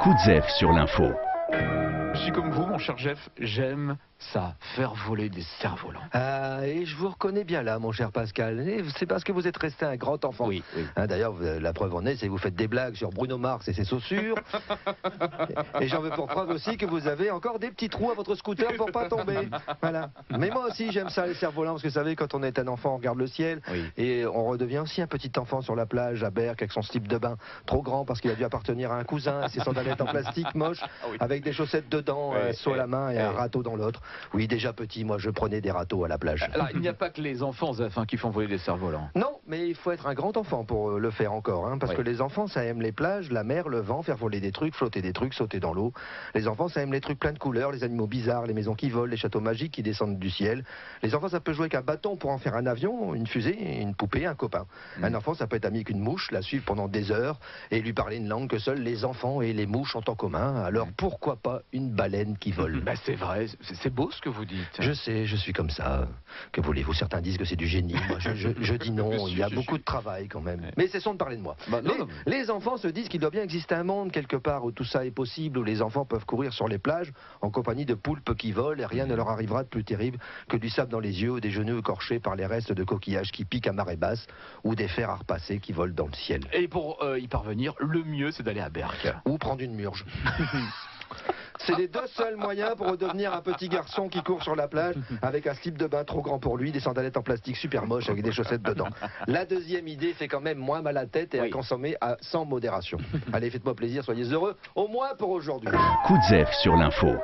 Coup de zef sur l'info. Je suis comme vous, mon cher Jeff, j'aime ça, faire voler des cerfs-volants. Ah, et je vous reconnais bien là, mon cher Pascal. Et c'est parce que vous êtes resté un grand enfant. Oui, oui. D'ailleurs, la preuve en est, c'est que vous faites des blagues sur Bruno Mars et ses chaussures. Et j'en veux pour preuve aussi que vous avez encore des petits trous à votre scooter pour pas tomber. Voilà. Mais moi aussi, j'aime ça, les cerfs-volants, parce que vous savez, quand on est un enfant, on regarde le ciel. Oui. Et on redevient aussi un petit enfant sur la plage, à Berck, avec son slip de bain trop grand parce qu'il a dû appartenir à un cousin, et ses sandalettes en plastique moches, Oui. avec des chaussettes dedans, un seau à la main et un râteau dans l'autre. Oui, déjà petit, moi je prenais des râteaux à la plage. Alors, il n'y a pas que les enfants, Zef, qui font voler des cerfs-volants. Non, mais il faut être un grand enfant pour le faire encore, parce Oui. que les enfants, ça aime les plages, la mer, le vent, faire voler des trucs, flotter des trucs, sauter dans l'eau. Les enfants, ça aime les trucs pleins de couleurs, les animaux bizarres, les maisons qui volent, les châteaux magiques qui descendent du ciel. Les enfants, ça peut jouer avec un bâton pour en faire un avion, une fusée, une poupée, un copain. Un enfant, ça peut être ami avec une mouche, la suivre pendant des heures et lui parler une langue que seuls les enfants et les mouches ont en commun. Alors pourquoi pas une baleine qui vole? Bah, c'est vrai, c'est beau ce que vous dites. Je sais, je suis comme ça. Que voulez-vous? Certains disent que c'est du génie. Moi, je dis non. Il y a beaucoup de travail quand même. Mais cessons de parler de moi. Bah, non, non. Les enfants se disent qu'il doit bien exister un monde quelque part où tout ça est possible, où les enfants peuvent courir sur les plages en compagnie de poulpes qui volent et rien ne leur arrivera de plus terrible que du sable dans les yeux ou des genoux écorchés par les restes de coquillages qui piquent à marée basse ou des fers à repasser qui volent dans le ciel. Et pour y parvenir, le mieux, c'est d'aller à Berck. Ou prendre une murge. C'est les deux seuls moyens pour redevenir un petit garçon qui court sur la plage avec un slip de bain trop grand pour lui, des sandalettes en plastique super moches avec des chaussettes dedans. La deuxième idée fait quand même moins mal à la tête et à consommer sans modération. Allez, faites-moi plaisir, soyez heureux, au moins pour aujourd'hui. Coup de zef sur l'info.